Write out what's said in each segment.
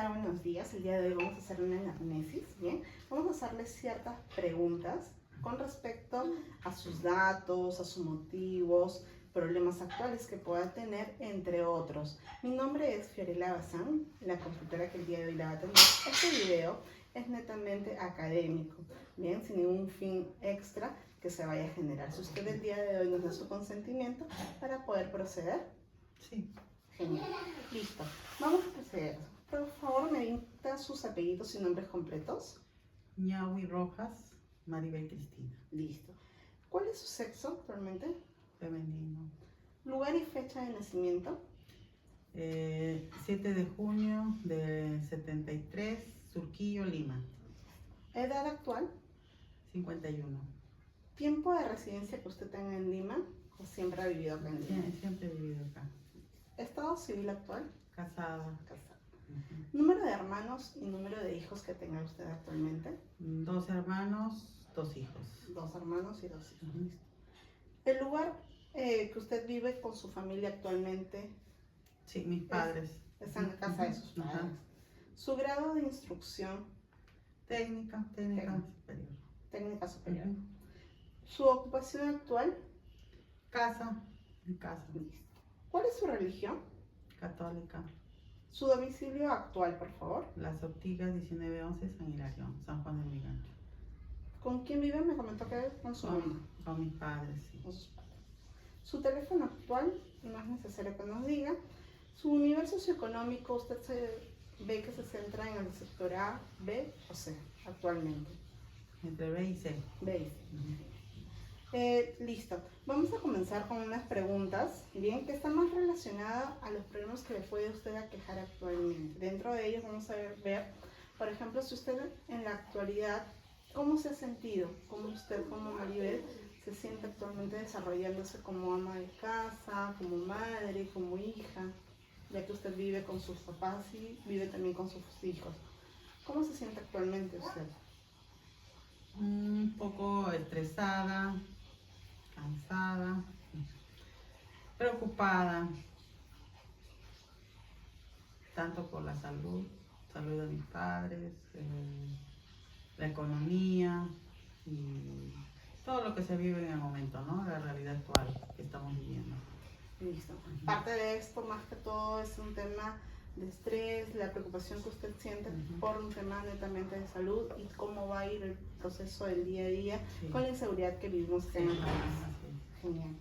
Hola, buenos días. El día de hoy vamos a hacer una anamnesis, ¿bien? Vamos a hacerles ciertas preguntas con respecto a sus datos, a sus motivos, problemas actuales que pueda tener, entre otros. Mi nombre es Fiorella Bazán, la consultora que el día de hoy la va a atender. Este video es netamente académico, ¿bien? Sin ningún fin extra que se vaya a generar. Si usted el día de hoy nos da su consentimiento para poder proceder. Sí. Genial. Listo. Vamos a proceder. Por favor, me dicta sus apellidos y nombres completos. Ñahui Rojas, Maribel Cristina. Listo. ¿Cuál es su sexo actualmente? Femenino. Lugar y fecha de nacimiento. 7 de junio del 73, Surquillo, Lima. Edad actual. 51. Tiempo de residencia que usted tenga en Lima o siempre ha vivido acá en Lima. Siempre he vivido acá. Estado civil actual. Casada. Casada. Número de hermanos y número de hijos que tenga usted actualmente. 2 hermanos, 2 hijos. 2 hermanos y 2 hijos. Listo. El lugar que usted vive con su familia actualmente. Sí, mis padres. Está en la casa de sus padres. Su grado de instrucción. Técnica superior. Técnica superior. Su ocupación actual. Casa, mi casa. Listo. ¿Cuál es su religión? Católica. Su domicilio actual, por favor. Las Ortigas, 1911, San Hilario, San Juan del Brigancho. ¿Con quién vive? Me comentó que con su mamá. Con mis padres, sí. Con sus padres. Su teléfono actual, no es necesario que nos diga. Su nivel socioeconómico, usted ve que se centra en el sector A, B o C actualmente. Entre B y C. B y C. Listo. Vamos a comenzar con unas preguntas, bien, que están más relacionadas a los problemas que le puede usted aquejar actualmente. Dentro de ellos vamos a ver, por ejemplo, si usted en la actualidad, ¿cómo se ha sentido? ¿Cómo usted como Maribel se siente actualmente desarrollándose como ama de casa, como madre, como hija? Ya que usted vive con sus papás y vive también con sus hijos. ¿Cómo se siente actualmente usted? Un poco estresada, cansada, preocupada, tanto por la salud de mis padres, la economía y todo lo que se vive en el momento, ¿no? La realidad actual que estamos viviendo. Listo. Parte de esto, más que todo, es un tema de estrés, la preocupación que usted siente por un tema netamente de salud y cómo va a ir el proceso del día a día con la inseguridad que vivimos en el país. Genial.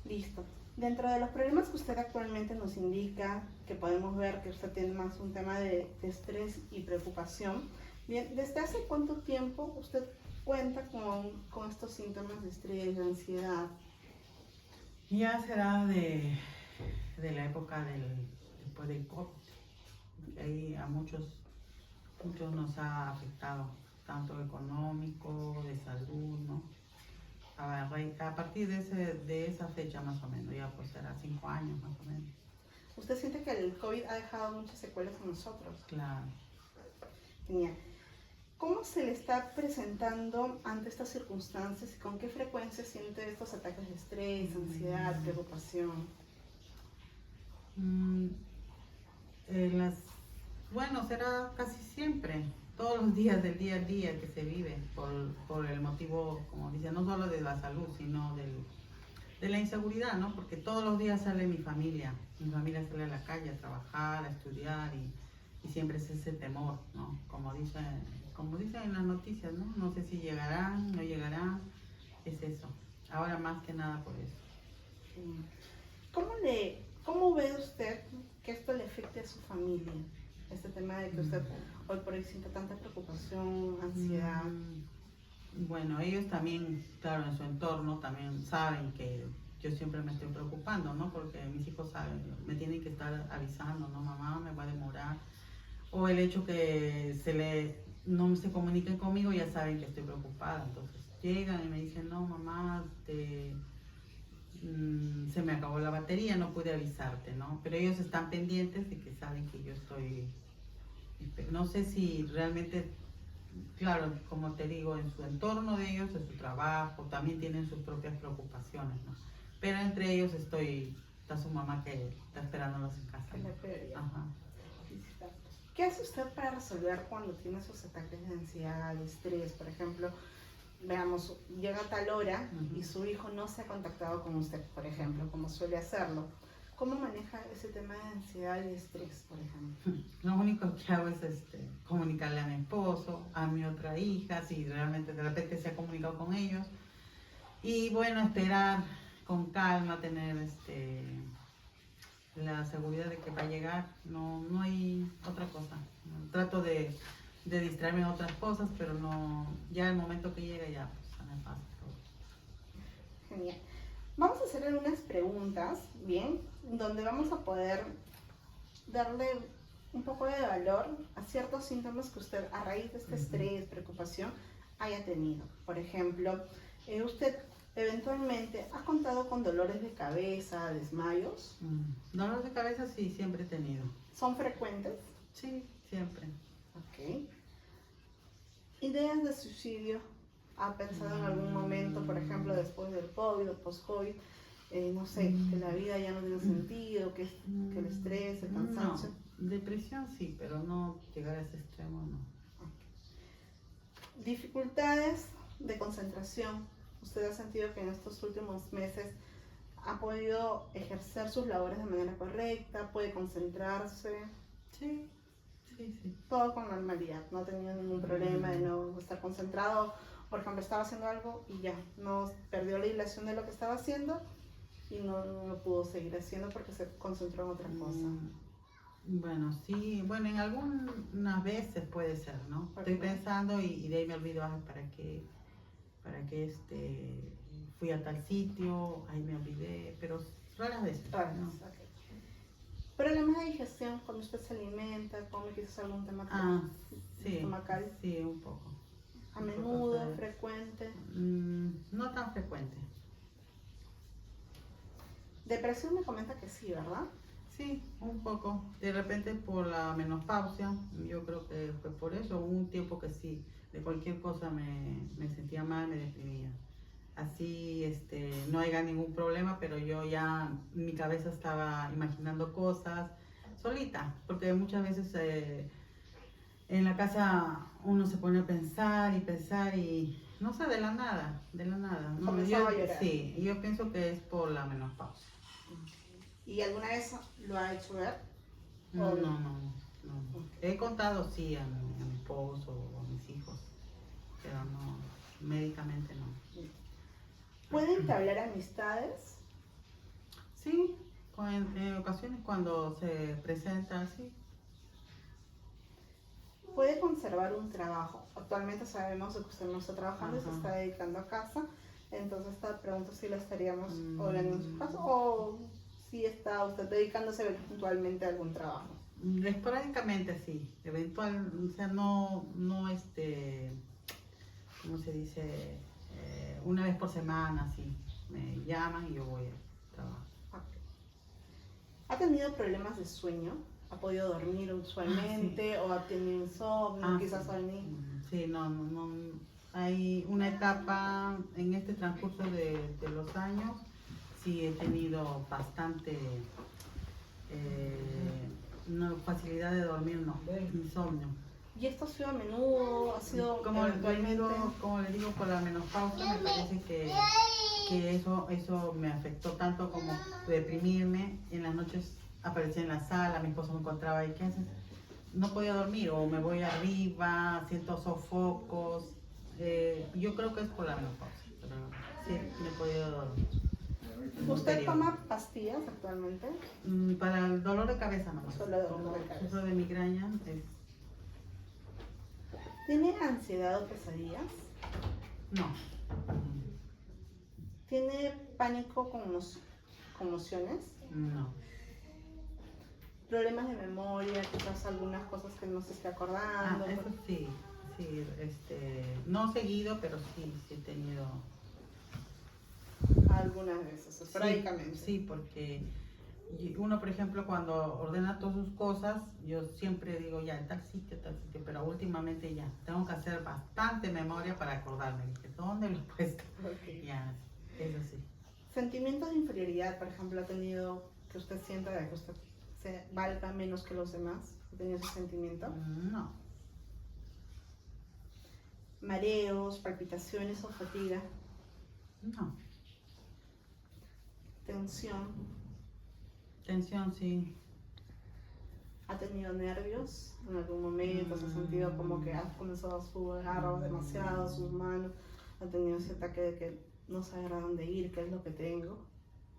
Listo. Dentro de los problemas que usted actualmente nos indica, que podemos ver que usted tiene más un tema de estrés y preocupación, bien, ¿desde hace cuánto tiempo usted cuenta con estos síntomas de estrés, de ansiedad? Ya será de la época después del COVID. Ahí a muchos nos ha afectado, tanto económico, de salud, ¿no? A partir de esa fecha más o menos, ya pues será 5 años más o menos. ¿Usted siente que el COVID ha dejado muchas secuelas en nosotros? Claro. Genial. ¿Cómo se le está presentando ante estas circunstancias y con qué frecuencia siente estos ataques de estrés, ansiedad, preocupación? Bueno, será casi siempre, todos los días del día a día que se vive por el motivo, como dice, no solo de la salud, sino de la inseguridad, ¿no? Porque todos los días sale mi familia sale a la calle a trabajar, a estudiar y siempre es ese temor, ¿no? Como dicen en las noticias, ¿no? No sé si llegarán, no llegarán, es eso. Ahora más que nada por eso. ¿Cómo ve usted que esto le afecte a su familia? Este tema de que usted hoy por hoy siente tanta preocupación, ansiedad. Bueno, ellos también, claro, en su entorno también saben que yo siempre me estoy preocupando, ¿no? Porque mis hijos saben, me tienen que estar avisando, ¿no? Mamá, me va a demorar. O el hecho que no se comuniquen conmigo, ya saben que estoy preocupada. Entonces llegan y me dicen, no, mamá, se me acabó la batería, no pude avisarte, ¿no? Pero ellos están pendientes de que saben que yo estoy... No sé si realmente, claro, como te digo, en su entorno de ellos, en su trabajo, también tienen sus propias preocupaciones, ¿no? Pero entre ellos está su mamá que está esperándolos en casa. Es la prioridad. Ajá. ¿Qué hace usted para resolver cuando tiene esos ataques de ansiedad, de estrés? Por ejemplo, veamos, llega a tal hora y su hijo no se ha contactado con usted, por ejemplo, como suele hacerlo. ¿Cómo maneja ese tema de ansiedad y estrés, por ejemplo? Lo único que hago es comunicarle a mi esposo, a mi otra hija, si realmente de repente se ha comunicado con ellos. Y bueno, esperar con calma, tener la seguridad de que va a llegar. No hay otra cosa. Trato de distraerme en otras cosas, pero no, ya el momento que llega ya pues, me pasa todo. Genial. Vamos a hacerle unas preguntas, ¿bien? Donde vamos a poder darle un poco de valor a ciertos síntomas que usted, a raíz de este estrés, preocupación, haya tenido. Por ejemplo, usted eventualmente ha contado con dolores de cabeza, desmayos. Dolores de cabeza sí, siempre he tenido. ¿Son frecuentes? Sí, siempre. Ok. ¿Ideas de suicidio? ¿Ha pensado en algún momento, por ejemplo, después del COVID o post-COVID, no sé, que la vida ya no tiene sentido, que el estrés, el cansancio? No, depresión sí, pero no llegar a ese extremo, no. Okay. ¿Dificultades de concentración? ¿Usted ha sentido que en estos últimos meses ha podido ejercer sus labores de manera correcta? ¿Puede concentrarse? Sí. Todo con normalidad, no ha tenido ningún problema de no estar concentrado. Por ejemplo, estaba haciendo algo y ya, no perdió la hilación de lo que estaba haciendo y no pudo seguir haciendo porque se concentró en otra cosa. Bueno, sí, bueno, en algunas veces puede ser, ¿no? Estoy pensando y de ahí me olvido, ¿para qué fui a tal sitio? Ahí me olvidé, pero raras veces. ¿No? Okay. ¿Problemas de digestión cuando usted se alimenta? ¿Come quizás algún tema estomacal? Sí, un poco. ¿A menudo, frecuente? No tan frecuente. Depresión me comenta que sí, ¿verdad? Sí, un poco. De repente por la menopausia, yo creo que fue por eso. Hubo un tiempo que sí, de cualquier cosa me sentía mal, me deprimía. Así no haya ningún problema, pero yo ya, mi cabeza estaba imaginando cosas solita, porque muchas veces en la casa uno se pone a pensar y no sé, de la nada. ¿No? Comenzaba a llorar. Sí, yo pienso que es por la menopausia. ¿Y alguna vez lo ha hecho ver? No. Okay. He contado sí a mi esposo o a mis hijos, pero no, médicamente no. ¿Puede entablar amistades? Sí, en ocasiones cuando se presenta así. ¿Puede conservar un trabajo? Actualmente sabemos que usted no está trabajando y se está dedicando a casa, entonces esta pregunta sí la estaríamos hablando en su caso, o si está usted dedicándose eventualmente a algún trabajo. Esporádicamente sí, eventual, o sea, no ¿cómo se dice? Una vez por semana, sí, me llaman y yo voy a trabajar. Okay. ¿Ha tenido problemas de sueño? ¿Ha podido dormir usualmente? Sí. ¿O ha tenido insomnio? Quizás sí. dormir. Sí, no. Hay una etapa en este transcurso de los años, sí he tenido bastante facilidad de dormir, no, insomnio. ¿Y esto ha sido a menudo? ¿Ha sido como le digo, por la menopausia me parece que eso me afectó tanto como deprimirme. En las noches aparecía en la sala, mi esposo me encontraba ahí, ¿qué haces? No podía dormir, o me voy arriba, siento sofocos. Yo creo que es por la menopausia, pero sí, me he podido dormir. ¿Usted toma pastillas actualmente? Para el dolor de cabeza no. Solo dolor de cabeza. Eso de migraña es... ¿Tiene ansiedad o pesadillas? No. ¿Tiene pánico con emociones? No. ¿Problemas de memoria? Quizás algunas cosas que no se esté acordando. Eso sí, no seguido, pero sí he tenido. Algunas veces, esporádicamente. Sí, porque uno, por ejemplo, cuando ordena todas sus cosas, yo siempre digo ya, tal sitio, pero últimamente ya, tengo que hacer bastante memoria para acordarme. ¿Dónde lo he puesto? Okay. Ya, eso sí. ¿Sentimientos de inferioridad, por ejemplo, ha tenido que usted sienta de que usted se valga menos que los demás? ¿Ha tenido ese sentimiento? No, Mareos, palpitaciones o fatiga, no. tensión. Tensión, sí. ¿Ha tenido nervios en algún momento? ¿Se ha sentido como que ha comenzado a sudar demasiado sus manos? ¿Ha tenido ese ataque de que no sabe a dónde ir, qué es lo que tengo?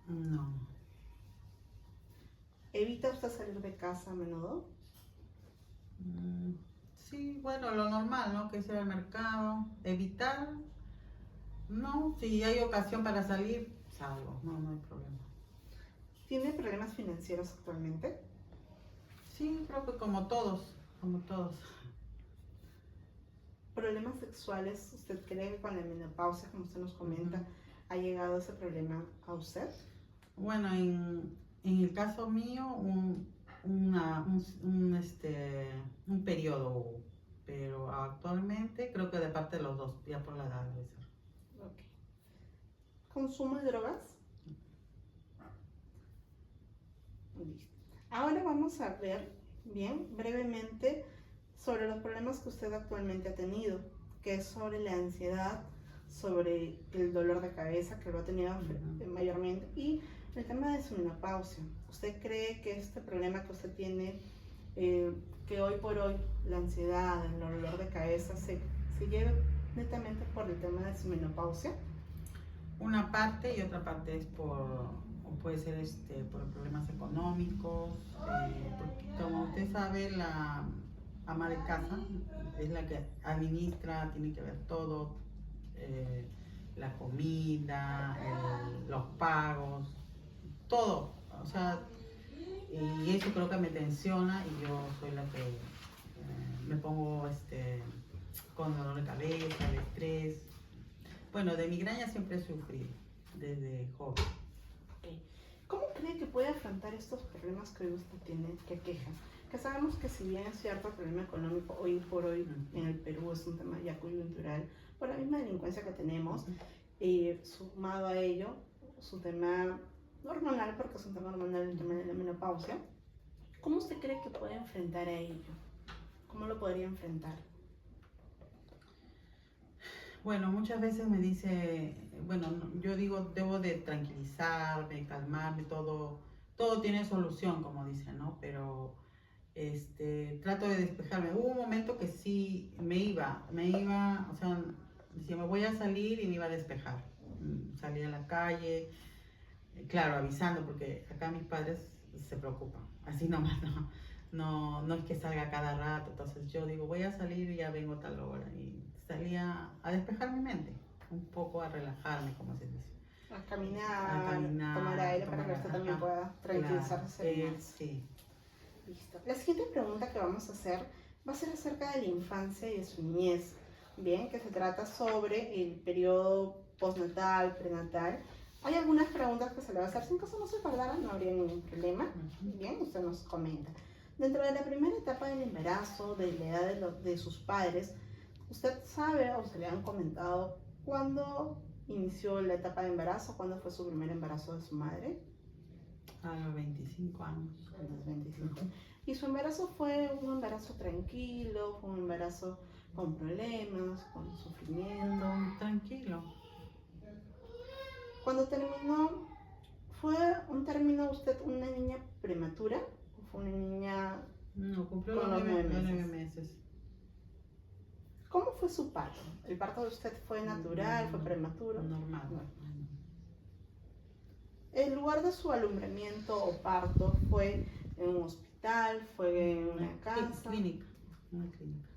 No. ¿Evita usted salir de casa a menudo? Sí, bueno, lo normal, ¿no? Que sea el mercado. Evitar, no. Si hay ocasión para salir, salgo. No, no hay problema. ¿Tiene problemas financieros actualmente? Sí, creo que como todos, como todos. ¿Problemas sexuales? ¿Usted cree que con la menopausia, como usted nos comenta, Ujú. ha llegado ese problema a usted? Bueno, en el caso mío, un periodo, pero actualmente creo que de parte de los dos, ya por la edad debe ser. Ok. ¿Consumo de drogas? Listo. Ahora vamos a ver bien brevemente sobre los problemas que usted actualmente ha tenido, que es sobre la ansiedad, sobre el dolor de cabeza que lo ha tenido mayormente y el tema de su menopausia. ¿Usted cree que este problema que usted tiene, que hoy por hoy la ansiedad, el dolor de cabeza se lleve netamente por el tema de su menopausia? Una parte y otra parte es o puede ser por problemas económicos, porque como usted sabe, la ama de casa es la que administra, tiene que ver todo, la comida, los pagos, todo, o sea, y eso creo que me tensiona y yo soy la que me pongo con dolor de cabeza, de estrés. Bueno, de migraña siempre he sufrido, desde joven. Okay. ¿Cómo cree que puede afrontar estos problemas que hoy usted tiene, que aquejan? Que sabemos que si bien es cierto el problema económico hoy por hoy en el Perú es un tema ya coyuntural, por la misma delincuencia que tenemos, sumado a ello, su tema hormonal, porque es un tema hormonal el tema de la menopausia, ¿cómo usted cree que puede enfrentar a ello? ¿Cómo lo podría enfrentar? Bueno, muchas veces me dice, bueno, yo digo, debo de tranquilizarme, calmarme, todo tiene solución, como dicen, ¿no? Pero trato de despejarme. Hubo un momento que sí me iba, o sea, decía, me voy a salir y me iba a despejar. Salía a la calle, claro, avisando, porque acá mis padres se preocupan, así nomás, no es que salga cada rato, entonces yo digo, voy a salir y ya vengo a tal hora, y salía a despejar mi mente, un poco a relajarme, como se dice. A caminar, tomar aire para que usted también pueda tranquilizarse. Claro, sí. Listo. La siguiente pregunta que vamos a hacer va a ser acerca de la infancia y de su niñez. Bien, que se trata sobre el periodo postnatal, prenatal. Hay algunas preguntas que se le va a hacer. Si en caso no se acordara, no habría ningún problema. Bien, usted nos comenta. Dentro de la primera etapa del embarazo, de la edad de sus padres, ¿usted sabe o se le han comentado cuándo inició la etapa de embarazo? ¿Cuándo fue su primer embarazo de su madre? A los 25 años. A los 25. ¿Y su embarazo fue un embarazo tranquilo? ¿Fue un embarazo con problemas, con sufrimiento? Tranquilo. Cuando terminó, ¿fue un término usted una niña prematura? ¿O fue una niña No, cumplió con los los 9 meses. ¿Cómo fue su parto? ¿El parto de usted fue natural, fue prematuro? Normal. ¿El lugar de su alumbramiento o parto fue en un hospital, fue en una casa? Clínica. Una clínica.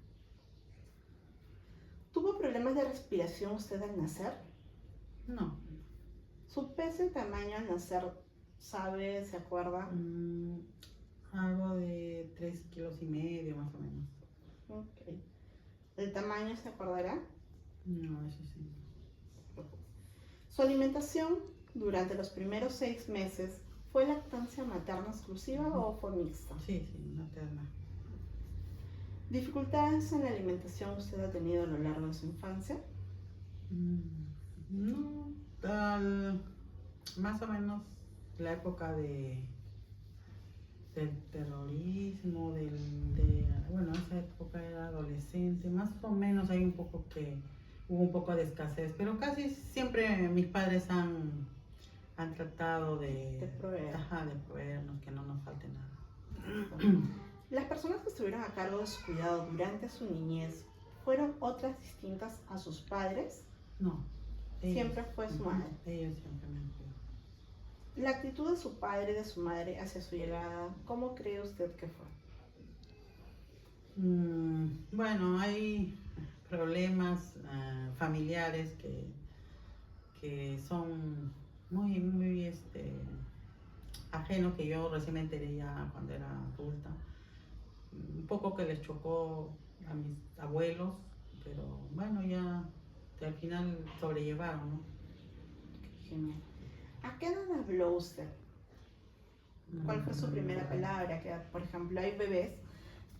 ¿Tuvo problemas de respiración usted al nacer? No. ¿Su peso y tamaño al nacer, sabe, se acuerda? Algo de 3,5 kilos más o menos. Ok. ¿El tamaño se acordará? No, eso sí. ¿Su alimentación durante los primeros 6 meses fue lactancia materna exclusiva o fue mixta? Sí, materna. ¿Dificultades en la alimentación usted ha tenido a lo largo de su infancia? No, más o menos la época de del terrorismo, bueno, esa época era adolescente, más o menos hay un poco que hubo un poco de escasez, pero casi siempre mis padres han tratado De proveer. de proveernos, que no nos falte nada. Las personas que estuvieron a cargo de su cuidado durante su niñez, ¿fueron otras distintas a sus padres? No. Siempre fue su madre. Ellos siempre me han cuidado. La actitud de su padre y de su madre hacia su llegada, ¿cómo cree usted que fue? Bueno, hay problemas familiares que son muy ajenos, que yo recién me enteré ya cuando era adulta. Un poco que les chocó a mis abuelos, pero bueno, ya al final sobrellevaron, ¿no? Genial. ¿A qué edad habló usted? ¿Cuál fue su primera palabra? Que, por ejemplo, hay bebés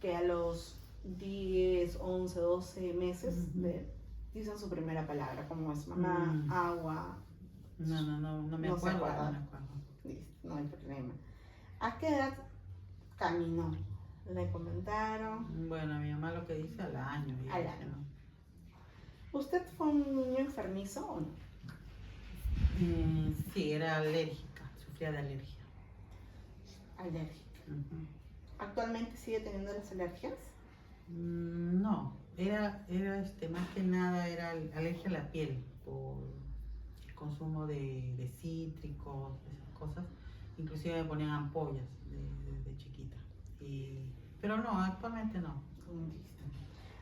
que a los 10, 11, 12 meses dicen su primera palabra, como es mamá, agua. No me No se acuerdo. acuerda. No me acuerdo. Listo, no hay problema. ¿A qué edad caminó? ¿Le comentaron? Bueno, mi mamá lo que dice al año. Al dice, año. ¿no? ¿Usted fue un niño enfermizo o no? Sí, era alérgica, sufría de alergia. Alérgica. ¿Actualmente sigue teniendo las alergias? No, era más que nada era alergia a la piel por el consumo de cítricos, esas cosas. Inclusive me ponían ampollas desde chiquita. Pero no, actualmente no. Listo.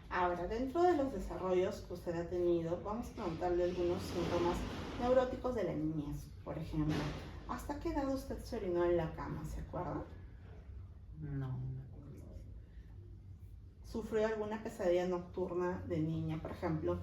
Ahora, dentro de los desarrollos que usted ha tenido, vamos a preguntarle algunos síntomas neuróticos de la niñez. Por ejemplo, ¿hasta qué edad usted se orinó en la cama? ¿Se acuerda? No. ¿Sufrió alguna pesadilla nocturna de niña? Por ejemplo,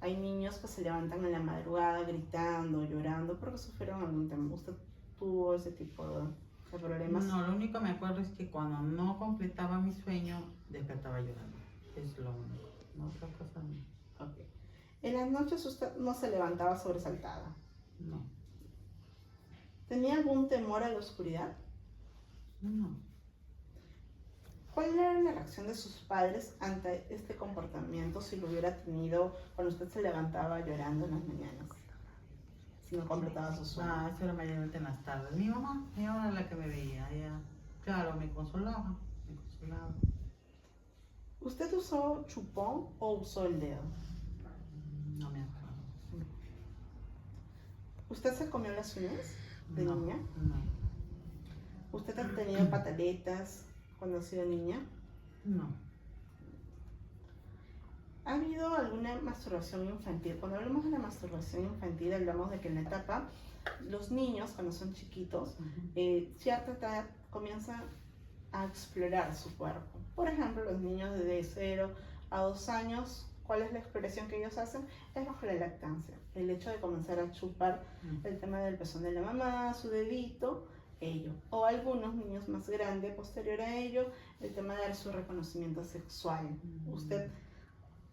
hay niños que se levantan en la madrugada gritando, llorando, porque sufrieron algún tema. ¿Usted tuvo ese tipo de problemas? No, lo único que me acuerdo es que cuando no completaba mi sueño, despertaba llorando. Es lo único. No, otra cosa no. Ok. ¿En las noches usted no se levantaba sobresaltada? No. ¿Tenía algún temor a la oscuridad? No. ¿Cuál era la reacción de sus padres ante este comportamiento si lo hubiera tenido cuando usted se levantaba llorando en las mañanas? Si no completaba su sueño. Eso era mayormente en las tardes. Mi mamá era la que me veía. Ella, claro, me consolaba. ¿Usted usó chupón o usó el dedo? No me acuerdo. ¿Usted se comió las uñas de No, niña? No. ¿Usted ha tenido pataletas cuando ha sido niña? No. ¿Ha habido alguna masturbación infantil? Cuando hablamos de la masturbación infantil, hablamos de que en la etapa, los niños, cuando son chiquitos, cierta edad comienzan a explorar su cuerpo. Por ejemplo, los niños de 0 a 2 años, ¿cuál es la exploración que ellos hacen? Es bajo la lactancia. El hecho de comenzar a chupar el tema del pezón de la mamá, su dedito, ello. O algunos niños más grandes, posterior a ello, el tema de su reconocimiento sexual. ¿Usted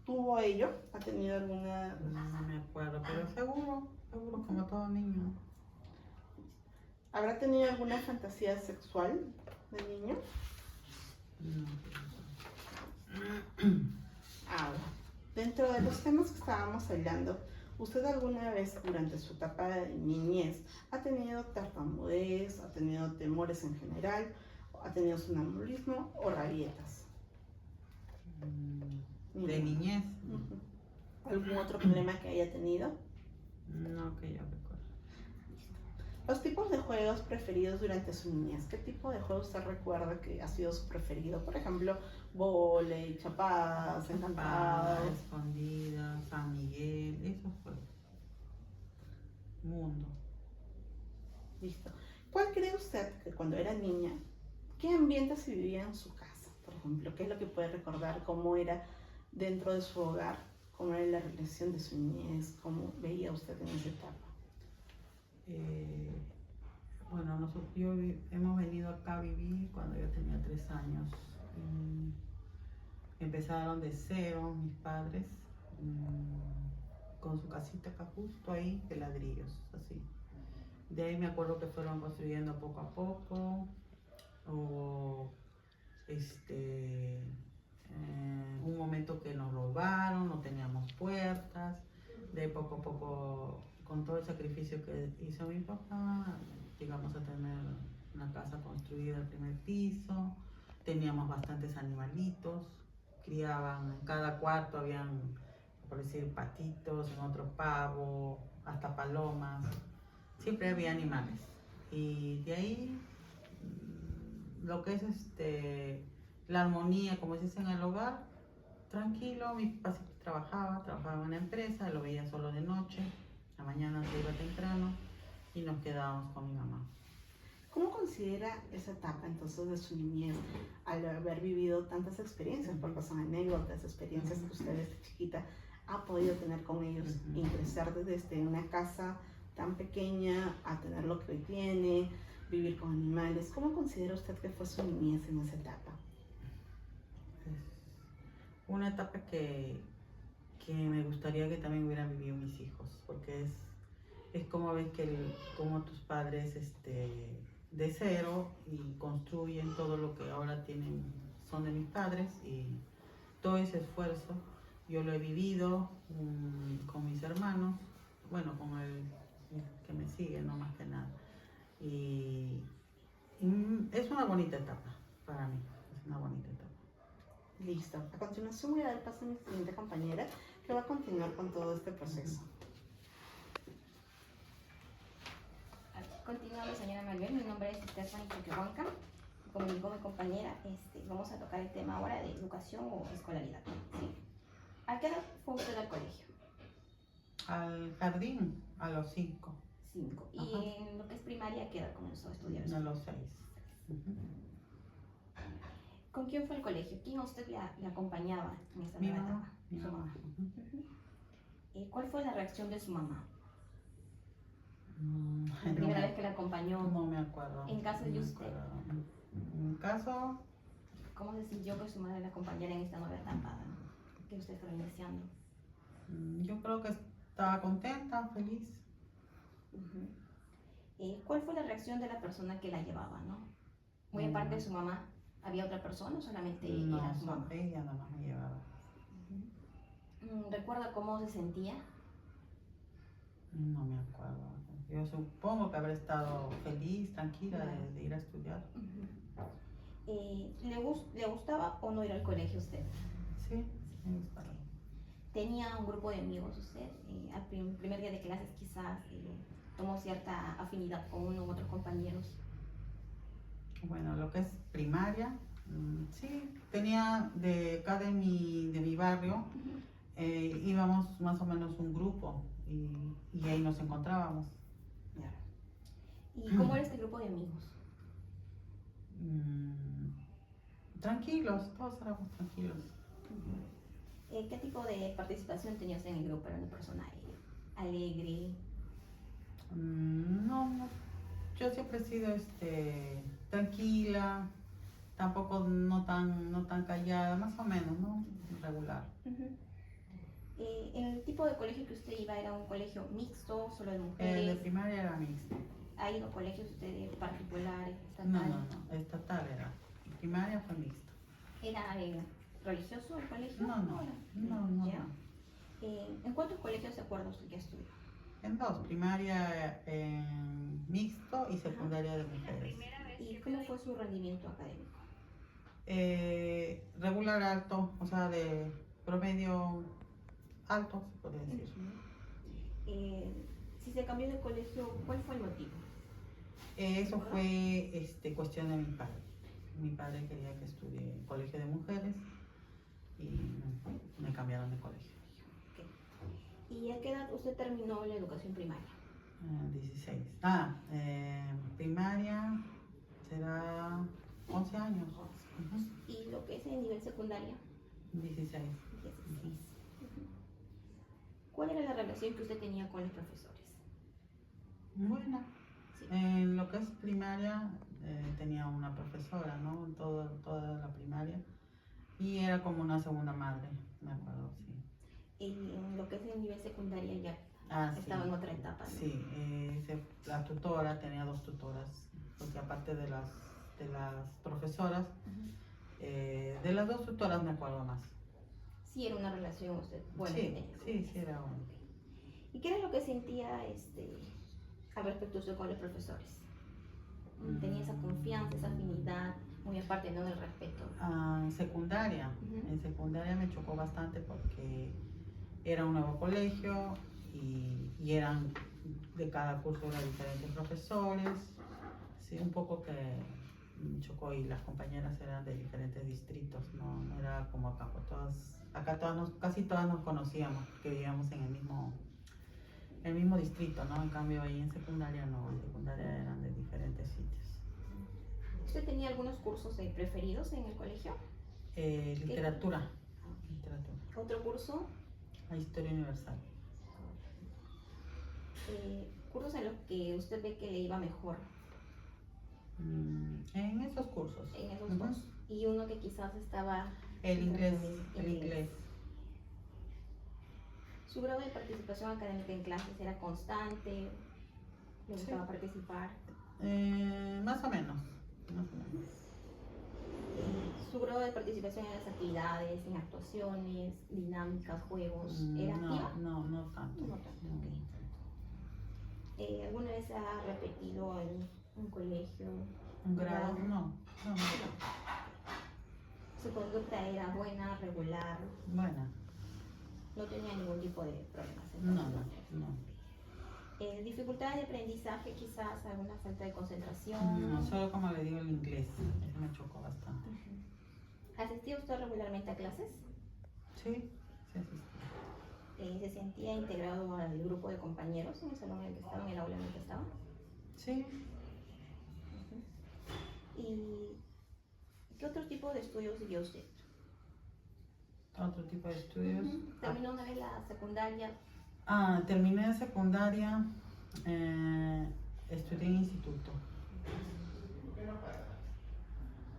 tuvo ello? ¿Ha tenido alguna...? No me acuerdo, pero seguro como todo niño. ¿Habrá tenido alguna fantasía sexual de niño? No. Ahora, dentro de los temas que estábamos hablando, ¿usted alguna vez durante su etapa de niñez ha tenido tartamudez, ha tenido temores en general, ha tenido sonambulismo o rabietas? ¿De niñez? ¿Algún otro problema que haya tenido? No, que yo recuerdo. Los tipos de juegos preferidos durante su niñez. ¿Qué tipo de juego usted recuerda que ha sido su preferido? Por ejemplo, vóley, chapadas, encantados. Escondidas, San Miguel, esos juegos. Mundo. Listo. ¿Cuál cree usted que cuando era niña, qué ambiente se vivía en su casa? Por ejemplo, ¿qué es lo que puede recordar? ¿Cómo era dentro de su hogar? ¿Cómo era la relación de su niñez? ¿Cómo veía usted en esa etapa? Bueno, hemos venido acá a vivir cuando yo tenía 3 años. Empezaron de cero mis padres, con su casita acá justo ahí de ladrillos, así. De ahí me acuerdo que fueron construyendo poco a poco. o un momento que nos robaron, no teníamos puertas, de poco a poco, con todo el sacrificio que hizo mi papá, llegamos a tener una casa construida al primer piso, teníamos bastantes animalitos, criaban, en cada cuarto habían, por decir, patitos, en otro pavo, hasta palomas, siempre había animales. Y de ahí, lo que es la armonía, como se dice, en el hogar, tranquilo. Mi papá siempre trabajaba en una empresa, lo veía solo de noche, la mañana se iba temprano y nos quedábamos con mi mamá. ¿Cómo considera esa etapa entonces de su niñez al haber vivido tantas experiencias? Porque son anécdotas, experiencias que usted desde chiquita ha podido tener con ellos y crecer desde una casa tan pequeña a tener lo que hoy tiene, vivir con animales. ¿Cómo considera usted que fue su niñez en esa etapa? Una etapa que me gustaría que también hubieran vivido mis hijos, porque es como ves como tus padres de cero y construyen todo lo que ahora tienen, son de mis padres, y todo ese esfuerzo yo lo he vivido con mis hermanos, bueno, con el que me sigue, no más que nada. Y es una bonita etapa para mí, es una bonita etapa. Listo. A continuación voy a dar paso a mi siguiente compañera que va a continuar con todo este proceso. Continuamos, señora Maribel. Mi nombre es Stephanie Choquehuanca. Como mi compañera, vamos a tocar el tema ahora de educación o escolaridad. ¿Sí? ¿A qué edad fue usted al colegio? Al jardín, a los 5. 5. ¿Y Ajá. en lo que es primaria, a qué edad comenzó a estudiar? A los 6. ¿Con quién fue el colegio? ¿Quién a usted le acompañaba en esta Mi nueva mamá. etapa? Su mamá. ¿Cuál fue la reacción de su mamá? La primera vez que la acompañó. No me acuerdo. En caso de usted. En caso, ¿Cómo se sintió que su madre la acompañara en esta nueva etapa que usted estaba iniciando? yo creo que estaba contenta, feliz. ¿Cuál fue la reacción de la persona que la llevaba, no? Muy aparte de su mamá, ¿había otra persona o solamente No, era su mamá? ella nada más me llevaba. ¿Recuerda cómo se sentía? No me acuerdo. Yo supongo que habré estado feliz, tranquila de ir a estudiar. ¿Le gustaba o no ir al colegio usted? Sí, me gustaba. ¿Tenía un grupo de amigos usted? Al primer día de clases quizás tomó cierta afinidad con uno u otros compañeros. Bueno, lo que es primaria, sí, tenía de acá de mi barrio, íbamos más o menos un grupo y ahí nos encontrábamos. ¿Y cómo era este grupo de amigos? Tranquilos, todos éramos tranquilos. ¿Qué tipo de participación tenía usted en el grupo? ¿Era una persona alegre? No, yo siempre he sido tranquila, tampoco no tan callada, más o menos, ¿no? Regular. ¿El tipo de colegio que usted iba era un colegio mixto, solo de El mujeres? de primaria era mixto. ¿Ha ido a colegios usted particulares, estatales? No, estatal era. Primaria fue mixto. ¿Era religioso el colegio? No. ¿Ya? ¿En cuántos colegios se acuerda usted que estudió? En 2, primaria mixto y secundaria de mujeres. ¿Y cómo fue su rendimiento académico? Regular alto, o sea, de promedio alto, se podría decir. Si se cambió de colegio, ¿cuál fue el motivo? Eso fue cuestión de mi padre. Mi padre quería que estudie en colegio de mujeres y me cambiaron de colegio. ¿Y a qué edad usted terminó la educación primaria? 16. Primaria será 11 años. ¿Y lo que es en nivel secundaria? 16. 16. ¿Cuál era la relación que usted tenía con los profesores? Buena. Sí. En lo que es primaria tenía una profesora, ¿no? Toda la primaria. Y era como una segunda madre, me acuerdo, sí. Y en lo que es el nivel secundaria ya estaba en otra etapa, ¿no? Sí, la tutora, tenía 2 tutoras, porque aparte de las de las profesoras. De las dos tutoras me acuerdo más. Sí, era una relación usted buena. Sí, sí, sí era bueno. ¿Y qué era lo que sentía al respecto usted con los profesores? ¿Tenía esa confianza, esa afinidad, muy aparte, ¿no?, del respeto? En secundaria. En secundaria me chocó bastante porque era un nuevo colegio y eran de cada curso eran diferentes profesores. Sí, un poco que me chocó, y las compañeras eran de diferentes distritos, no era como acá, pues casi todas nos conocíamos, que vivíamos en el mismo distrito, ¿no? En cambio ahí en secundaria no, en secundaria eran de diferentes sitios. ¿Usted tenía algunos cursos preferidos en el colegio? Literatura. ¿Otro curso? La historia universal. ¿Cursos en los que usted ve que le iba mejor? En esos cursos. En esos dos. Y uno que quizás estaba... El inglés. ¿Su grado de participación académica en clases era constante? ¿Le gustaba participar? Más o menos. ¿Su grado de participación en las actividades, en actuaciones, dinámicas, juegos, era activa? No tanto. No tanto, ok. ¿Alguna vez ha repetido en un colegio? ¿Un grado? No. ¿Su conducta era buena, regular? Buena. No tenía ningún tipo de problemas. No. ¿Dificultades de aprendizaje, quizás alguna falta de concentración? No, solo como le digo el inglés, eso me chocó bastante. ¿Asistía usted regularmente a clases? Sí asistí. ¿Se sentía integrado al grupo de compañeros en el salón en el que estaba, en el aula en el que estaba? Sí. ¿Y qué otro tipo de estudios siguió usted? ¿Otro tipo de estudios? ¿Terminó una vez la secundaria? Terminé de secundaria, estudié en instituto.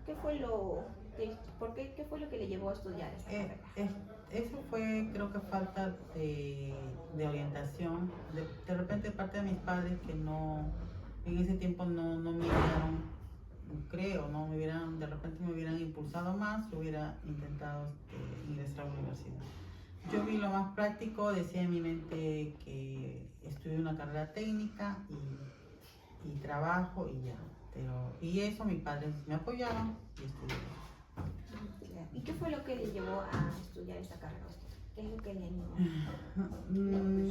¿Qué fue lo que le llevó a estudiar esta carrera? Eso fue, creo que falta de orientación, de repente parte de mis padres, que no, en ese tiempo no me dieron, creo, de repente me hubieran impulsado más, hubiera intentado ingresar a la universidad. Yo vi lo más práctico, decía en mi mente que estudié una carrera técnica y trabajo y ya. Y eso mis padres me apoyaron y estudié. ¿Y qué fue lo que le llevó a estudiar esta carrera? ¿Qué es lo que le animó?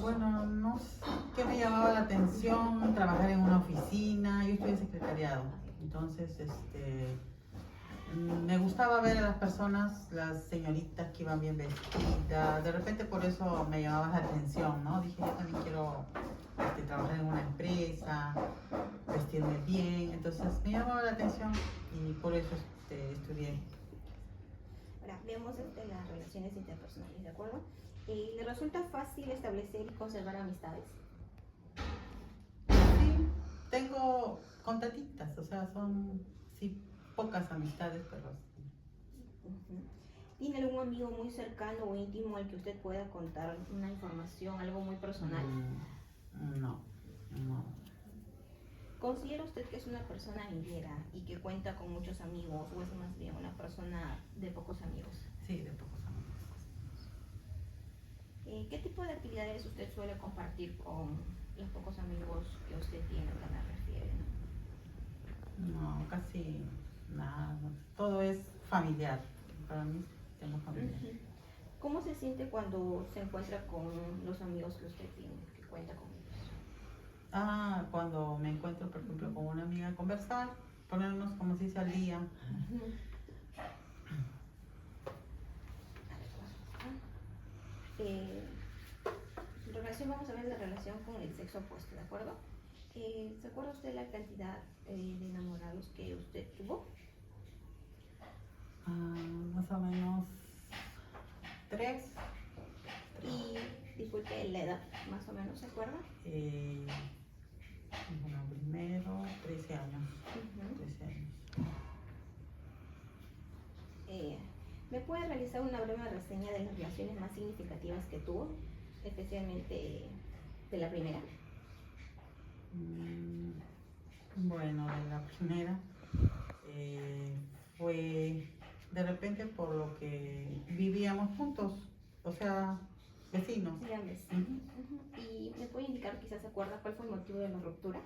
Bueno, no sé qué me llamaba la atención, trabajar en una oficina. Yo estudié secretariado, entonces me gustaba ver a las personas, las señoritas que iban bien vestidas. De repente por eso me llamaba la atención, ¿no? Dije, yo también quiero trabajar en una empresa, vestirme bien. Entonces me llamaba la atención y por eso estudié. Ahora, veamos las relaciones interpersonales, ¿de acuerdo? ¿Le resulta fácil establecer y conservar amistades? Sí, tengo contaditas, o sea, son, sí, pocas amistades, pero sí. ¿Tiene algún amigo muy cercano o íntimo al que usted pueda contar una información, algo muy personal? No. ¿Considera usted que es una persona amiguera y que cuenta con muchos amigos, o es más bien una persona de pocos amigos? Sí, de pocos amigos. ¿Qué tipo de actividades usted suele compartir con los pocos amigos que usted tiene, que me refiere? No, casi nada. Todo es familiar. Para mí tengo familia. ¿Cómo se siente cuando se encuentra con los amigos que usted tiene, que cuenta con ellos? Cuando me encuentro, por ejemplo, con una amiga, conversar, ponernos, como se dice, al día. Vamos a ver la relación con el sexo opuesto, ¿de acuerdo? ¿Se acuerda usted la cantidad de enamorados que usted tuvo? Más o menos 3. Y disculpe la edad, más o menos, ¿se acuerda? Bueno, primero 13 años. 13 años. ¿Me puede realizar una breve reseña de las relaciones más significativas que tuvo, especialmente de la primera? Bueno, de la primera, fue de repente por lo que vivíamos juntos, o sea, vecinos. Eran vecinos. Ujú. ¿Y me puede indicar, quizás se acuerda, cuál fue el motivo de la ruptura?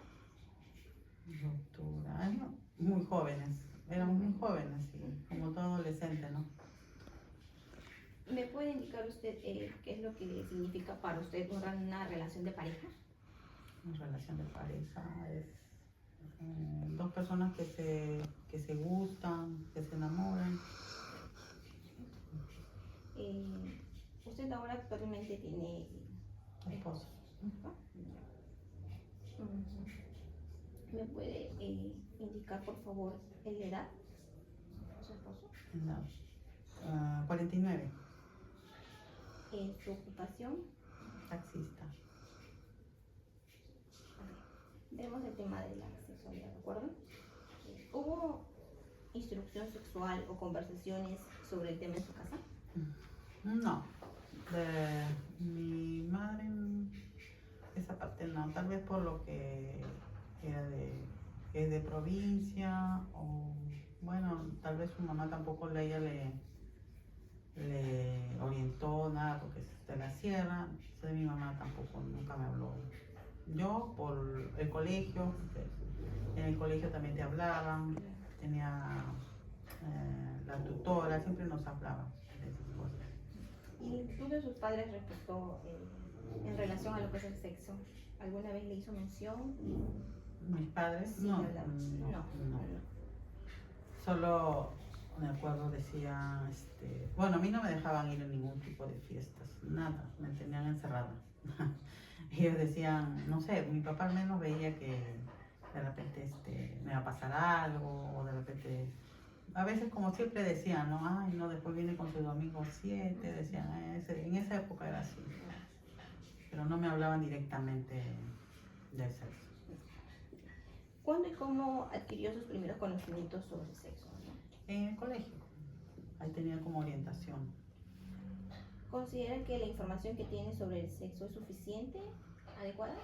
Ruptura, no, muy jóvenes, éramos muy jóvenes, sí, como todo adolescente, ¿no? ¿Me puede indicar usted qué es lo que significa para usted una relación de pareja? Una relación de pareja es dos personas que se gustan, que se enamoran. Usted ahora actualmente tiene Esposo. ¿no? Ujú. ¿Me puede indicar, por favor, la edad de su esposo? No. 49, Su ocupación. taxista. Veremos el tema de la sexualidad, ¿de acuerdo? ¿Hubo instrucción sexual o conversaciones sobre el tema en su casa? No, de mi madre, esa parte no, tal vez por lo que es de provincia, o bueno, tal vez su mamá tampoco ella le orientó nada porque es de la sierra, entonces mi mamá tampoco nunca me habló. Yo por el colegio, en el colegio también te hablaban, tenía la tutora, siempre nos hablaban de esas cosas. ¿Y uno de sus padres respecto en relación a lo que es el sexo? ¿Alguna vez le hizo mención? Mis padres, Sí, no, hablaban. no, No. Solo me acuerdo decía, bueno, a mí no me dejaban ir a ningún tipo de fiestas, nada, me tenían encerrada. Ellos decían, no sé, mi papá al menos veía que de repente me va a pasar algo, o de repente, a veces como siempre decían, no, ay, no, después viene con su domingo 7, decían, en esa época era así, pero no me hablaban directamente del sexo. ¿Cuándo y cómo adquirió sus primeros conocimientos sobre el sexo? En el colegio, ahí tenía como orientación. ¿Considera que la información que tiene sobre el sexo es suficiente, adecuada,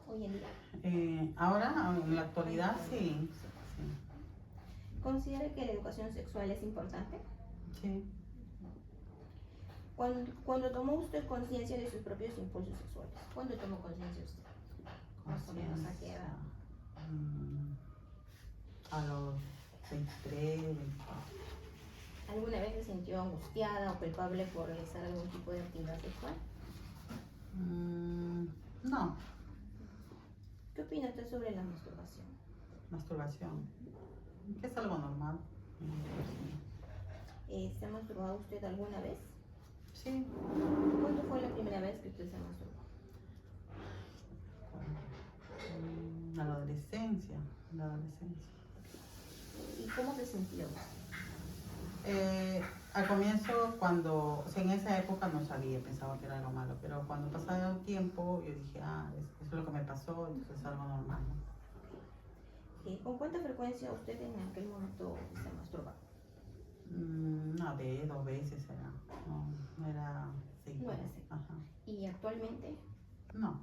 hoy en día? Ahora, en la actualidad, sí. ¿Considera que la educación sexual es importante? Sí. Cuando tomó usted conciencia de sus propios impulsos sexuales, ¿cuándo tomó conciencia usted? Más o menos, ¿a qué edad? A los 23, 24. ¿Alguna vez se sintió angustiada o culpable por realizar algún tipo de actividad sexual? No, ¿Qué opina usted sobre la masturbación? masturbación, que es algo normal. ¿Se ha masturbado usted alguna vez? Sí. ¿Cuándo fue la primera vez que usted se masturbó? En la adolescencia, ¿Y cómo se sintió? Al comienzo, o sea, en esa época no sabía, pensaba que era algo malo, pero cuando pasaba el tiempo, yo dije, eso es lo que me pasó, entonces es algo normal, ¿no? ¿Con cuánta frecuencia usted en aquel momento se masturbaba? Una vez, 2 veces era, no era seguido. No era seguido. Ajá. ¿Y actualmente? No.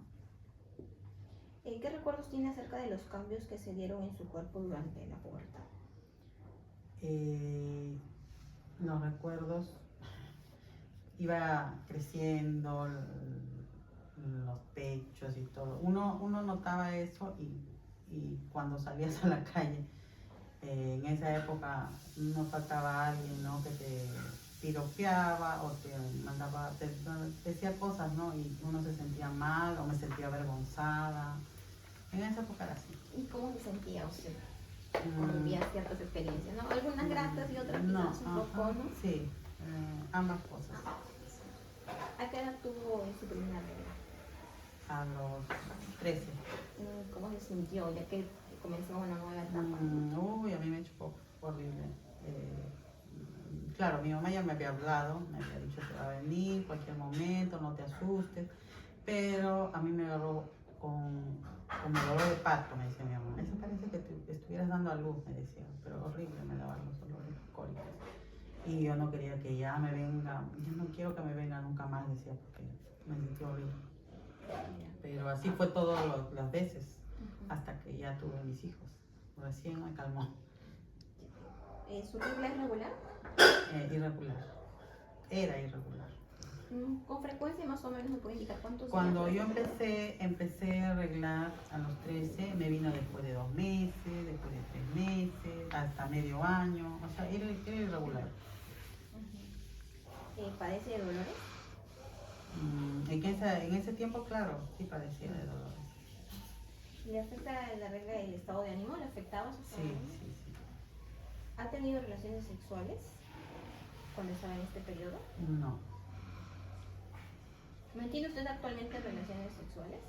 ¿Qué recuerdos tiene acerca de los cambios que se dieron en su cuerpo durante la pubertad? Los recuerdos, iba creciendo los pechos y todo. Uno notaba eso y cuando salías a la calle, en esa época no faltaba alguien, ¿no?, que te piropeaba o te mandaba, te decía cosas, ¿no? Y uno se sentía mal o me sentía avergonzada. En esa época era así. ¿Y cómo se sentía usted? Cuando vivía ciertas experiencias, ¿no? Algunas gratas y otras No, quizás un poco, ¿no? sí, ambas cosas. ¿A qué edad tuvo su primera regla? A los 13. ¿Cómo se sintió ya que comenzó una nueva etapa? Uy, a mí me chocó horrible. Claro, mi mamá ya me había hablado, me había dicho que va a venir cualquier momento, no te asustes, pero a mí me agarró con dolor de parto, me decía mi mamá. Eso parece que te estuvieras dando a luz, me decía, pero horrible, me daban los dolores cólicos. Y yo no quería que ya me venga, yo no quiero que me venga nunca más, decía, porque me sentí horrible. Pero así fue todas las veces, hasta que ya tuve mis hijos. Recién me calmó. ¿Su regla es regular? Irregular. Era irregular. Con frecuencia más o menos me puede indicar cuántos días. Cuando yo empecé a arreglar a los 13, me vino después de 2 meses, después de 3 meses, hasta medio año, o sea, era irregular. ¿Padece de dolores? En ese tiempo, claro, sí padecía de dolores. ¿Le afecta la regla el estado de ánimo? ¿Le afectaba su estado Sí, de ánimo? sí, sí. ¿Ha tenido relaciones sexuales cuando estaba en este periodo? No, ¿Mantiene usted actualmente relaciones sexuales?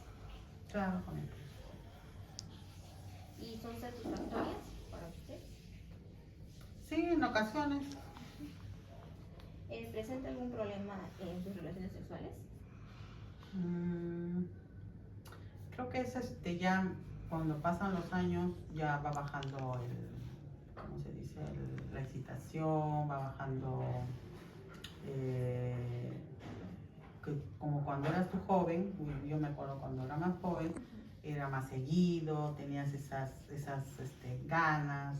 claro, con él. ¿Y son satisfactorias para usted? Sí, en ocasiones. ¿Presenta algún problema en sus relaciones sexuales? Mm, Creo que es ya cuando pasan los años ya va bajando ¿cómo se dice? La excitación, va bajando como cuando eras tú joven, yo me acuerdo cuando era más joven, era más seguido, tenías esas ganas,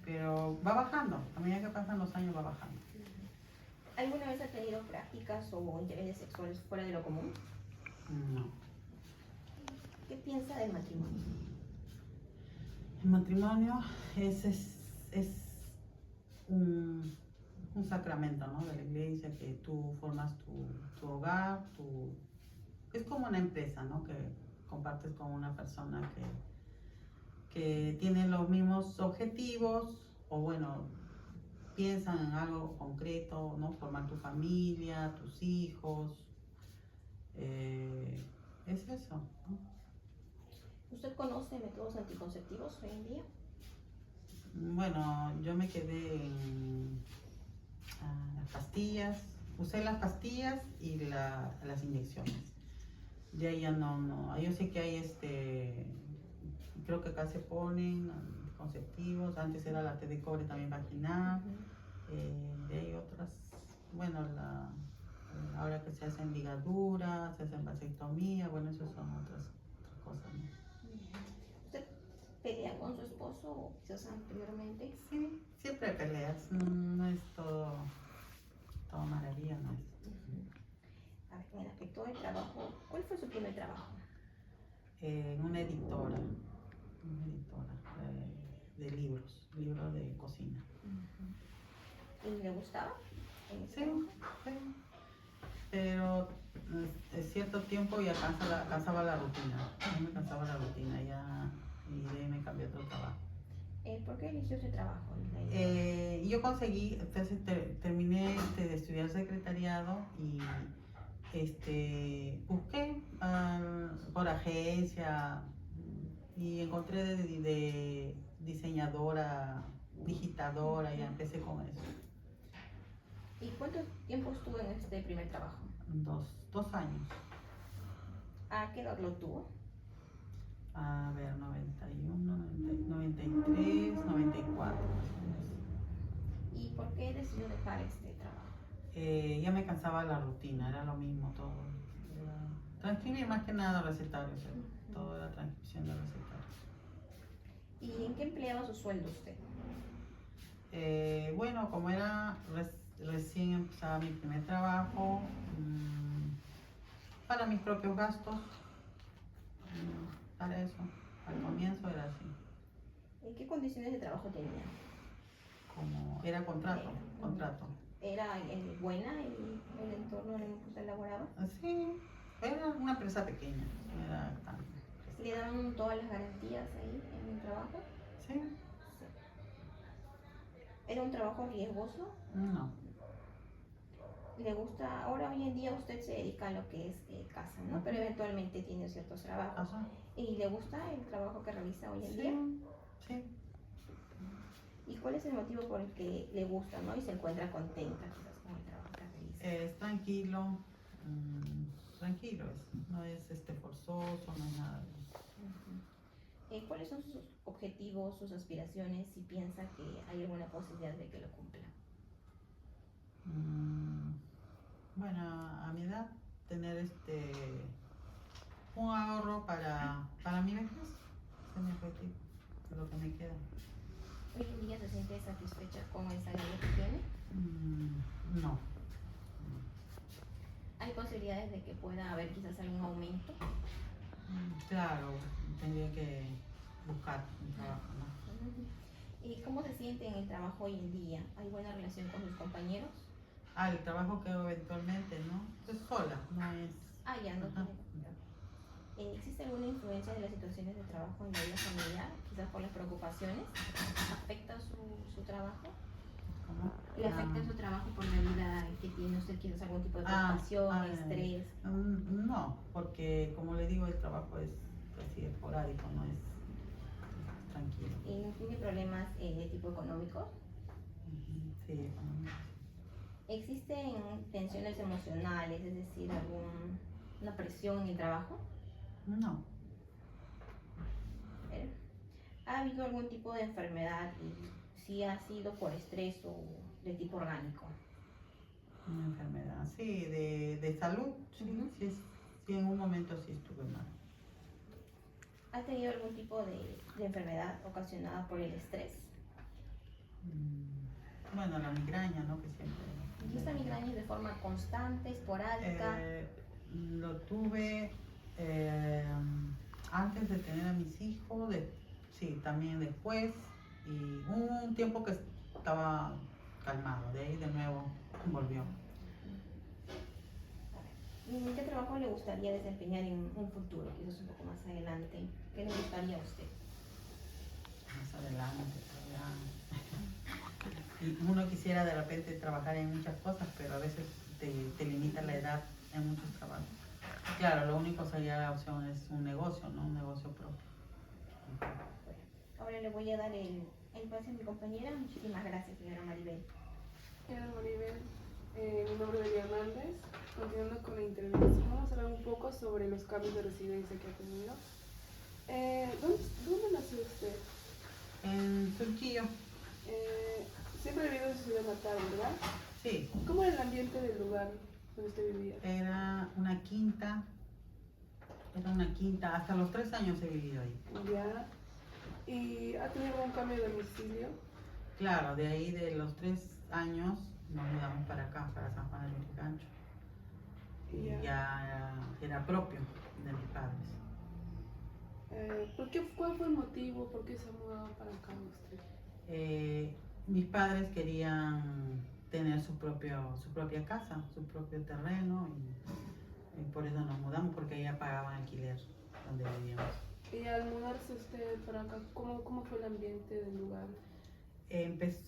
pero va bajando, a medida que pasan los años va bajando. ¿Alguna vez ha tenido prácticas o intereses sexuales fuera de lo común? No. ¿Qué piensa del matrimonio? El matrimonio es un sacramento, ¿no? De la iglesia, que tú formas tu hogar, es como una empresa, ¿no? Que compartes con una persona que tiene los mismos objetivos, o bueno, piensan en algo concreto, ¿no? Formar tu familia, tus hijos, es eso, ¿no? ¿Usted conoce métodos anticonceptivos hoy en día? Bueno, yo me quedé en las pastillas, usé las pastillas y las inyecciones. De ahí ya no, yo sé que hay creo que acá se ponen anticonceptivos, antes era la T de cobre también vaginal, de ahí otras, bueno, ahora que se hacen ligaduras, se hacen vasectomía, bueno, eso son otras cosas, ¿no? ¿Usted pelea con su esposo o quizás anteriormente? Sí, siempre peleas, no es todo maravilla, no es. A ver, en el aspecto del trabajo, ¿cuál fue su primer trabajo? Una editora de libros de cocina. ¿Y le gustaba? Sí, sí, pero cierto tiempo ya cansaba la rutina, a mí me cansaba la rutina ya, y de ahí me cambié a otro trabajo. ¿Por qué eligió ese trabajo? Yo conseguí, entonces terminé de estudiar secretariado y busqué por agencia y encontré de diseñadora, digitadora, y empecé con eso. ¿Y cuánto tiempo estuvo en este primer trabajo? 2 años. ¿A qué edad lo tuvo? A ver, 91, 93, 94 más o menos. ¿Y por qué decidió dejar este trabajo? Ya me cansaba la rutina, era lo mismo todo. Transcribir más que nada recetarios, todo era transcripción de recetarios. ¿Y en qué empleaba su sueldo usted? Bueno, como era recién empezaba mi primer trabajo, para mis propios gastos, para eso, al comienzo era así. ¿En qué condiciones de trabajo tenía? Como era contrato. ¿Era buena el entorno en el que usted laboraba? Sí, era una empresa pequeña, no era tan. ¿Le daban todas las garantías ahí en el trabajo? Sí. Sí. ¿Era un trabajo riesgoso? No. ¿Le gusta? Ahora hoy en día usted se dedica a lo que es casa, ¿no? Pero eventualmente tiene ciertos trabajos. Ajá. ¿Y le gusta el trabajo que realiza hoy en Sí, día? sí. ¿Y cuál es el motivo por el que le gusta, ¿no? Y se encuentra contenta quizás con el trabajo que realiza? Es tranquilo, tranquilo es, no es forzoso, no es nada de eso. ¿Cuáles son sus objetivos, sus aspiraciones, si piensa que hay alguna posibilidad de que lo cumpla? Bueno, a mi edad, tener un ahorro para mi vejez, ese es mi objetivo, es lo que me queda. ¿Hoy en día se siente satisfecha con el salario que tiene? No. ¿Hay posibilidades de que pueda haber quizás algún aumento? Claro, tendría que buscar un trabajo, ¿no? ¿Y cómo se siente en el trabajo hoy en día? ¿Hay buena relación con sus compañeros? El trabajo que eventualmente, ¿no? Es sola, no es... Ya no Ajá. tiene. ¿Existe alguna influencia de las situaciones de trabajo en la vida familiar? Quizás por las preocupaciones. ¿Afecta su trabajo? ¿Cómo? ¿Le afecta su trabajo por la vida que tiene usted? Quizás algún tipo de preocupación, estrés. No, porque como le digo, el trabajo es así esporádico, no es tranquilo. ¿Y no tiene problemas de tipo económico? Sí, económico. ¿Existen tensiones emocionales, es decir, alguna presión en el trabajo? No, ¿Ha habido algún tipo de enfermedad y si ha sido por estrés o de tipo orgánico? una enfermedad, sí, de salud, sí, Ujú. sí, en un momento sí estuve mal. ¿Ha tenido algún tipo de enfermedad ocasionada por el estrés? Bueno, la migraña, ¿no? Que siempre... ¿Y esta migraña es de forma constante, esporádica? Lo tuve antes de tener a mis hijos, sí, también después, y hubo un tiempo que estaba calmado, de ahí de nuevo volvió. ¿Qué trabajo le gustaría desempeñar en un futuro, quizás un poco más adelante? ¿Qué le gustaría a usted? Más adelante, y uno quisiera de repente trabajar en muchas cosas, pero a veces te limita la edad en muchos trabajos. Claro, lo único sería la opción es un negocio, ¿no? Un negocio propio. Ahora le voy a dar el pase a mi compañera. Muchísimas gracias, señora Maribel. Señora Maribel, mi nombre es Elia Hernández. Continuando con la intervención, vamos a hablar un poco sobre los cambios de residencia que ha tenido. ¿Dónde nació usted? En Surquillo, Siempre ha vivido en su ciudad natal, ¿verdad? sí, ¿Cómo era el ambiente del lugar donde usted vivía? era una quinta, hasta los 3 años he vivido ahí. Ya. ¿Y ha tenido algún cambio de domicilio? Claro, de ahí de los 3 años nos mudamos para acá, para San Juan del Lurigancho. Y ya era propio de mis padres. ¿Cuál fue el motivo? ¿Por qué se ha mudado para acá usted? Mis padres querían tener su propia casa, su propio terreno y por eso nos mudamos, porque ya pagaban alquiler donde vivíamos. Y al mudarse usted para acá, ¿cómo fue el ambiente del lugar?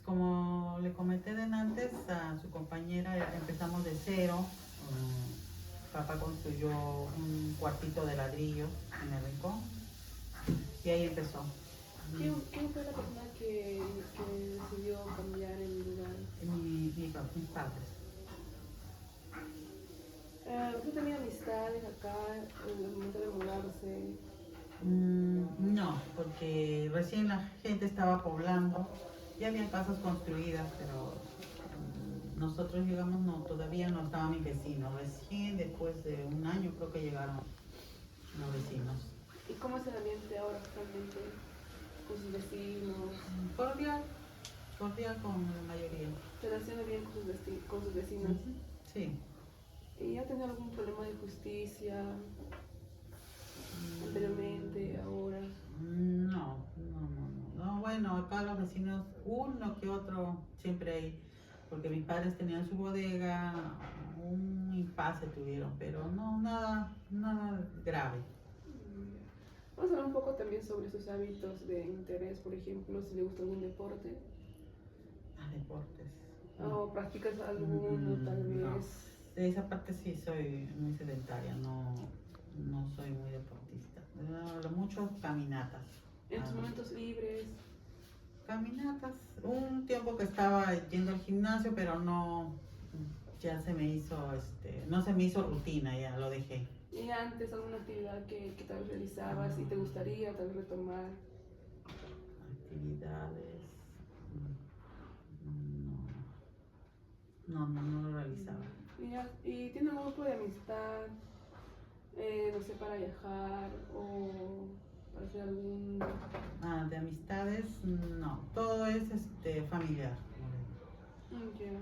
Como le comenté de antes a su compañera, empezamos de cero. Papá construyó un cuartito de ladrillo en el rincón y ahí empezó. ¿Quién fue la persona que decidió cambiar el lugar? Mis padres. ¿Usted tenía amistades acá en el momento de mudarse? No, porque recién la gente estaba poblando, ya había casas construidas, pero nosotros llegamos, no, todavía no estaban mis vecinos. Recién después de un año creo que llegaron los vecinos. ¿Y cómo es el ambiente ahora actualmente con sus vecinos? Cordial con la mayoría. ¿Se relaciona bien con sus vecinos? Sí. ¿Y ha tenido algún problema de justicia anteriormente, ahora? No. Bueno, acá los vecinos, uno que otro siempre hay, porque mis padres tenían su bodega, un impasse tuvieron, pero no, nada grave. Vamos a hablar un poco también sobre sus hábitos de interés, por ejemplo, si le gusta algún deporte. Deportes. ¿O practicas alguno, tal vez? No. De esa parte sí soy muy sedentaria, no soy muy deportista. Lo mucho caminatas. En sus momentos libres. Caminatas. Un tiempo que estaba yendo al gimnasio, pero no, ya se me hizo, no se me hizo rutina, ya lo dejé. ¿Y antes alguna actividad que tal vez realizabas y te gustaría tal vez retomar? Actividades. No lo realizaba. ¿Y tiene algún grupo de amistad, no sé, para viajar o para hacer algún... Ah, de amistades, no. Todo es familiar. Ya.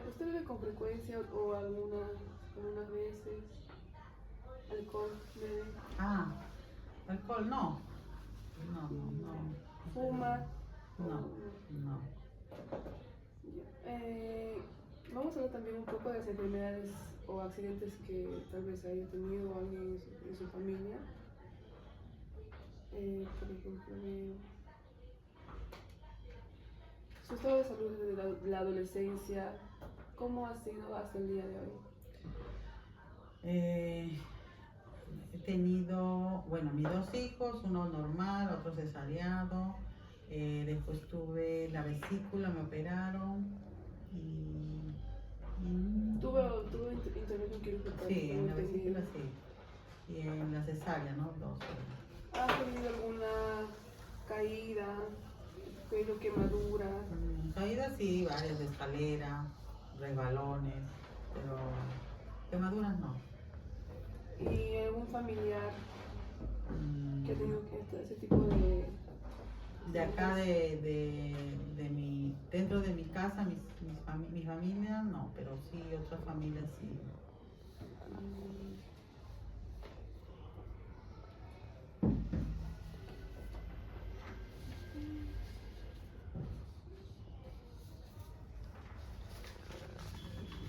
¿Usted bebe con frecuencia o algunas veces? ¿Alcohol bebe? Ah, alcohol, no. No, no, no. ¿Fuma? No, no. Ya. Vamos a hablar también un poco de las enfermedades o accidentes que tal vez haya tenido alguien en su familia. Por ejemplo, su estado de salud desde la adolescencia, ¿cómo ha sido hasta el día de hoy? He tenido, bueno, mis 2 hijos, uno normal, otro cesariado. Después tuve la vesícula, me operaron y Tuve intervención quirúrgica. sí, en la tengo entendido. vesícula sí. Y en la cesárea, ¿no? 2. ¿Ha tenido alguna caída, pelo, quemadura? Caídas sí, varias de escalera, resbalones, pero quemaduras no. ¿Y algún familiar Mm, que ha tenido ese tipo de... De acá dentro de mi casa, mi familia no, pero sí otras familias sí. Mm,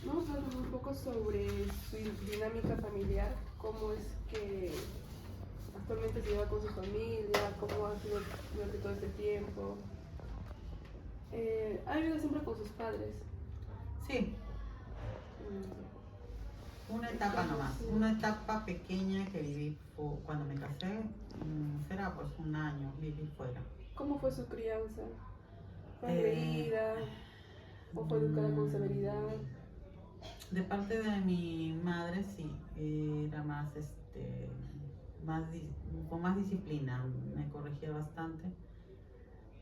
vamos a hablar un poco sobre su dinámica familiar, cómo es que actualmente se lleva con su familia, cómo ha sido durante todo este tiempo. ¿Ha vivido siempre con sus padres? Sí, una etapa nomás, una etapa pequeña que viví cuando me casé, será pues un año, viví fuera. ¿Cómo fue su crianza? ¿Fue Eh, agredida o fue educada con severidad? De parte de mi madre sí, era más, con más disciplina, me corregía bastante.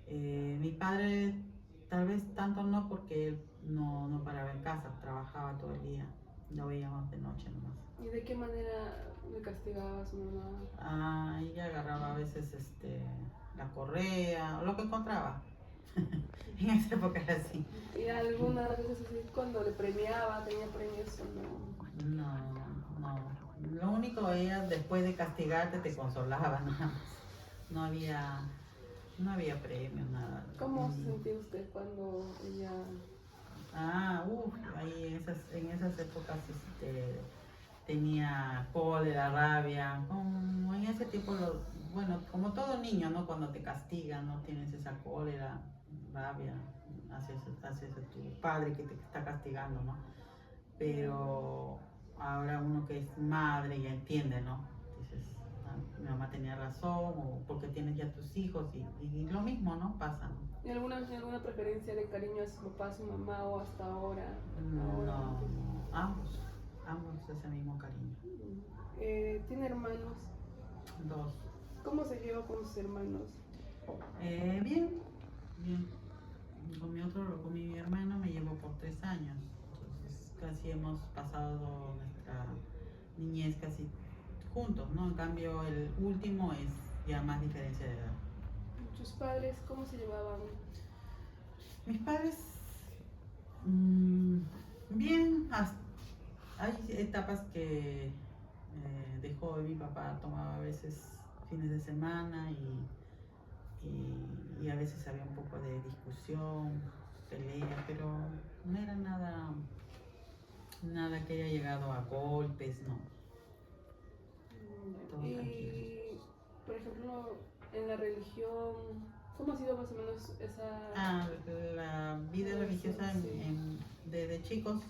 Mi padre tal vez tanto no porque él no paraba en casa, trabajaba todo el día, lo veíamos de noche nomás. ¿Y de qué manera le castigaba a su mamá? Ella agarraba a veces la correa o lo que encontraba. En esa época era así. ¿Y algunas veces así cuando le premiaba, tenía premios o no? No, no. Lo único, ella después de castigarte te consolaba nada más. No había premio, nada. ¿Cómo se sentía usted cuando ella... Ahí en esas épocas tenía cólera, rabia, como en ese tiempo, bueno, como todo niño, ¿no? Cuando te castigan, ¿no? Tienes esa cólera, rabia hacia tu padre que te está castigando, ¿no? Pero ahora uno que es madre ya entiende, ¿no? Dices, mi mamá tenía razón, o porque tienes ya tus hijos, y lo mismo, ¿no? Pasa, ¿no? ¿Y alguna preferencia de cariño a su papá, a su mamá o hasta ahora? No, ambos ese mismo cariño. ¿Tiene hermanos? 2. ¿Cómo se lleva con sus hermanos? Bien. Con mi hermano me llevo por 3 años. Entonces casi hemos pasado nuestra niñez casi juntos, ¿no? En cambio el último es ya más diferencia de edad. ¿Sus padres cómo se llevaban? Mis padres, bien, hay etapas que de joven mi papá tomaba a veces fines de semana y a veces había un poco de discusión, pelea, pero no era nada que haya llegado a golpes, no. Todo tranquilo. Y, por ejemplo, en la religión, ¿cómo ha sido más o menos esa...? La vida religiosa desde chicos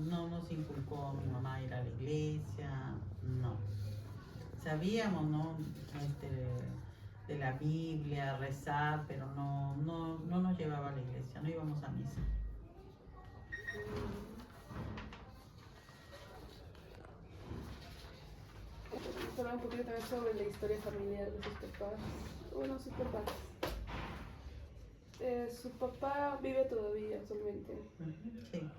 no nos inculcó mi mamá ir a la iglesia, no. Sabíamos, ¿no? De la Biblia, rezar, pero no nos llevaba a la iglesia, no íbamos a misa. Vamos a hablar un poquito también sobre la historia familiar de sus papás. Bueno, sus papás. Su papá vive todavía actualmente. Sí. ¿Qué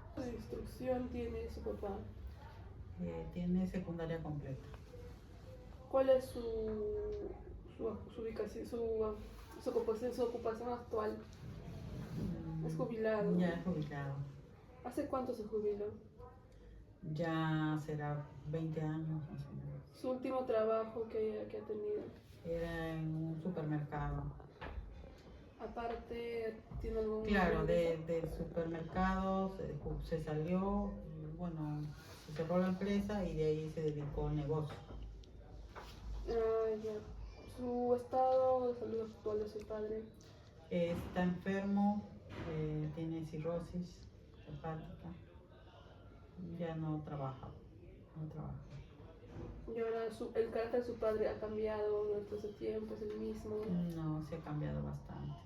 tipo de instrucción tiene su papá? ¿Cómo ha sido más o menos esa relación? ¿Cómo ha sido su dinámica familiar? ¿Cómo ha sido su dinámica familiar? Mm, Tiene secundaria completa. ¿Cuál es su ubicación, su ocupación actual? ¿Es jubilado? Ya es jubilado. ¿Hace cuánto se jubiló? Ya será 20 años más o menos. ¿Su último trabajo que ha tenido? Era en un supermercado. Aparte, ¿tiene algún... Claro, del supermercado se salió, y bueno, se cerró la empresa y de ahí se dedicó al negocio. Ah, ya. ¿Su estado de salud actual de su padre? Está enfermo, tiene cirrosis hepática, ya no trabaja. Y ahora el carácter de su padre ha cambiado durante ese tiempo, es el mismo. No, se ha cambiado bastante.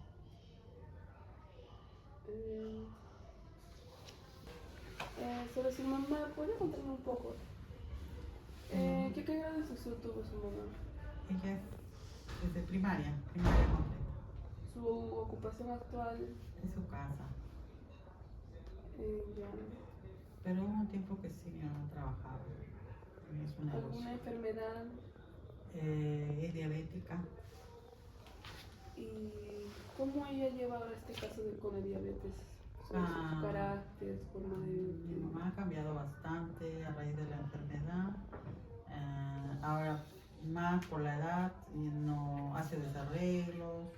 Sobre su mamá, ¿puede contarme un poco? ¿Qué grado de instrucción tuvo su mamá? Ella es desde primaria completa. ¿Su ocupación actual? En su casa. Ya. Pero hubo un tiempo que sí no trabajaba. Es un negocio. ¿Alguna enfermedad? Es diabética. ¿Y cómo ella lleva ahora este caso con la diabetes? Su carácter, su forma de... Mi mamá ha cambiado bastante a raíz de la enfermedad. Ahora más por la edad, no hace desarreglos,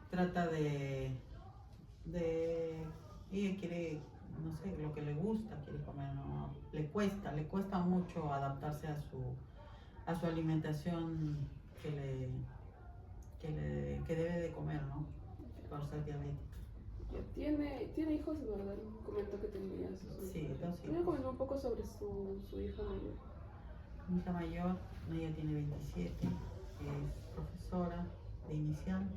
trata de ella quiere, no sé, lo que le gusta, quiere comer, no, le cuesta mucho adaptarse a su alimentación que debe de comer, ¿no? Por ser diabética. Tiene hijos, ¿verdad? Comentó que tenía sus... Sí, 2 hijos. ¿Puede comentar un poco sobre su hija mayor? Mi hija mayor, ella tiene 27, es profesora de inicial.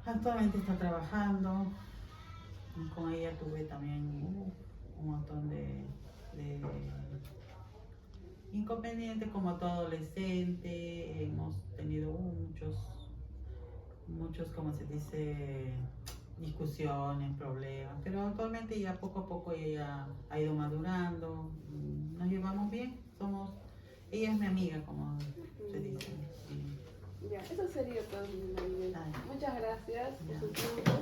Actualmente está trabajando. Con ella tuve también un montón de inconvenientes como todo adolescente. Hemos tenido muchos, como se dice, discusiones, problemas, pero actualmente ya poco a poco ella ha ido madurando, nos llevamos bien, ella es mi amiga, como se dice. Ya, eso sería todo, mi Maribel. Ay. Muchas gracias por Ya. su tiempo.